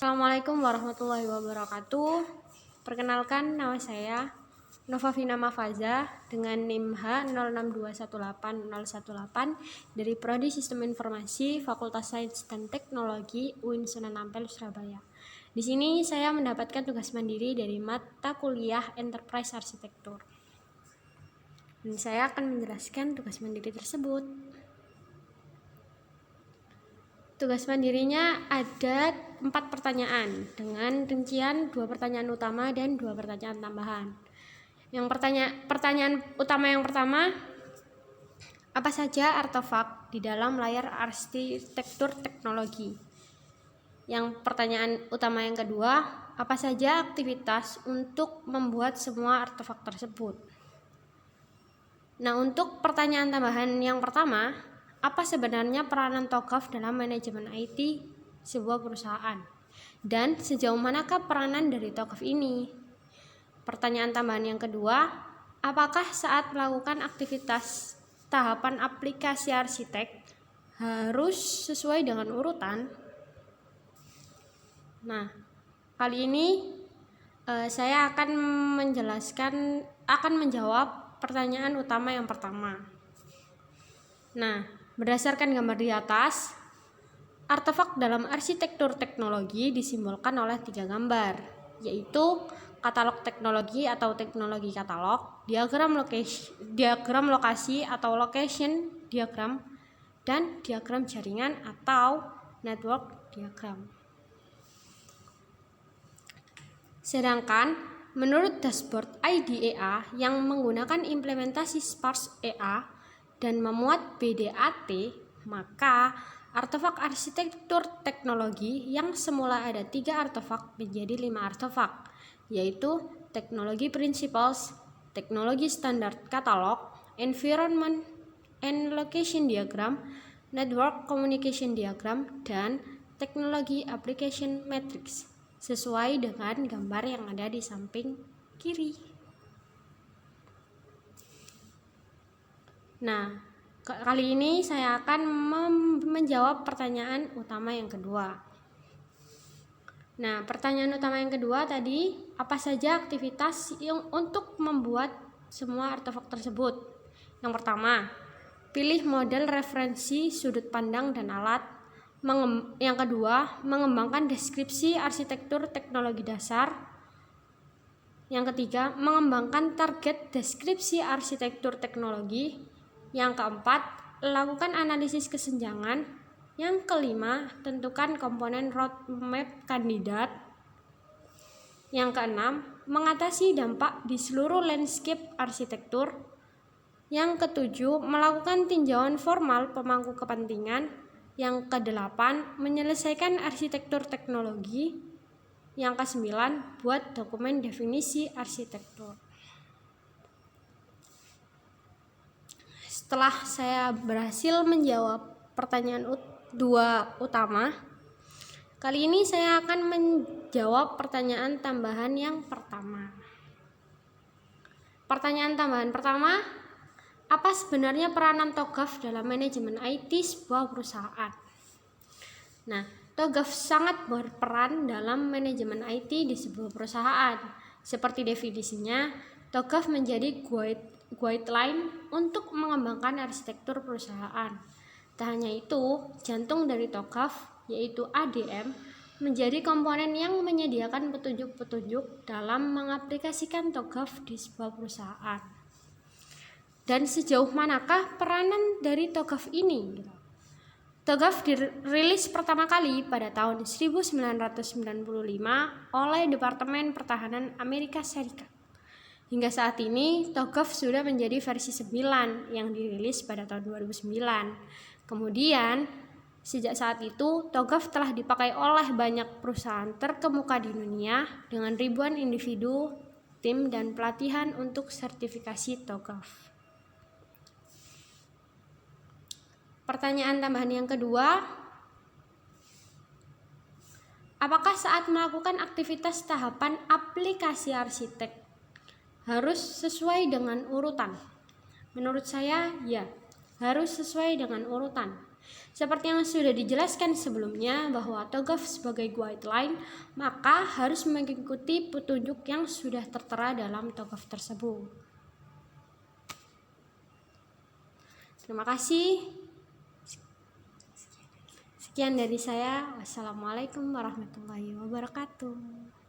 Assalamualaikum warahmatullahi wabarakatuh. Perkenalkan, nama saya Nova Vina Mafaza dengan NIM H06218018 dari Prodi Sistem Informasi Fakultas Sains dan Teknologi UIN Sunan Ampel, Surabaya. Di sini saya mendapatkan tugas mandiri dari mata kuliah Enterprise Arsitektur. Dan saya akan menjelaskan tugas mandiri tersebut. Tugas mandirinya ada 4 pertanyaan dengan rincian 2 pertanyaan utama dan 2 pertanyaan tambahan. Yang pertanyaan utama yang pertama, apa saja artefak di dalam layar arsitektur teknologi? Yang pertanyaan utama yang kedua, apa saja aktivitas untuk membuat semua artefak tersebut? Nah, untuk pertanyaan tambahan yang pertama, apa sebenarnya peranan TOGAF dalam manajemen IT sebuah perusahaan? Dan sejauh manakah peranan dari TOGAF ini? Pertanyaan tambahan yang kedua, apakah saat melakukan aktivitas tahapan aplikasi arsitek harus sesuai dengan urutan? Nah, kali ini saya akan menjawab pertanyaan utama yang pertama. Nah, berdasarkan gambar di atas, artefak dalam arsitektur teknologi disimbolkan oleh 3 gambar, yaitu katalog teknologi atau teknologi katalog, diagram lokasi atau location diagram, dan diagram jaringan atau network diagram. Sedangkan menurut dashboard IDEA yang menggunakan implementasi Sparse EA dan memuat BDAT, maka artefak arsitektur teknologi yang semula ada 3 artefak menjadi 5 artefak, yaitu teknologi principles, teknologi standar katalog, environment and location diagram, network communication diagram, dan teknologi application matrix, sesuai dengan gambar yang ada di samping kiri. Nah, kali ini saya akan menjawab pertanyaan utama yang kedua. Nah, pertanyaan utama yang kedua tadi, apa saja aktivitas yang untuk membuat semua artefak tersebut? Yang pertama, pilih model referensi sudut pandang dan alat. Yang kedua, mengembangkan deskripsi arsitektur teknologi dasar. Yang ketiga, mengembangkan target deskripsi arsitektur teknologi. Yang keempat, lakukan analisis kesenjangan. Yang kelima, tentukan komponen roadmap kandidat. Yang keenam, mengatasi dampak di seluruh landscape arsitektur. Yang ketujuh, melakukan tinjauan formal pemangku kepentingan. Yang kedelapan, menyelesaikan arsitektur teknologi. Yang kesembilan, buat dokumen definisi arsitektur. Setelah saya berhasil menjawab pertanyaan 2 utama, kali ini saya akan menjawab pertanyaan tambahan yang pertama. Pertanyaan tambahan pertama, apa sebenarnya peranan TOGAF dalam manajemen IT sebuah perusahaan? Nah, TOGAF sangat berperan dalam manajemen IT di sebuah perusahaan. Seperti definisinya, TOGAF menjadi guideline untuk mengembangkan arsitektur perusahaan. Tak hanya itu, jantung dari TOGAF, yaitu ADM, menjadi komponen yang menyediakan petunjuk-petunjuk dalam mengaplikasikan TOGAF di sebuah perusahaan. Dan sejauh manakah peranan dari TOGAF ini? TOGAF dirilis pertama kali pada tahun 1995 oleh Departemen Pertahanan Amerika Serikat. Hingga saat ini, TOGAF sudah menjadi versi 9 yang dirilis pada tahun 2009. Kemudian, sejak saat itu, TOGAF telah dipakai oleh banyak perusahaan terkemuka di dunia dengan ribuan individu, tim, dan pelatihan untuk sertifikasi TOGAF. Pertanyaan tambahan yang kedua, apakah saat melakukan aktivitas tahapan aplikasi arsitek harus sesuai dengan urutan? Menurut saya, ya, harus sesuai dengan urutan. Seperti yang sudah dijelaskan sebelumnya bahwa TOGAF sebagai guideline, maka harus mengikuti petunjuk yang sudah tertera dalam TOGAF tersebut. Terima kasih. Sekian dari saya. Wassalamualaikum warahmatullahi wabarakatuh.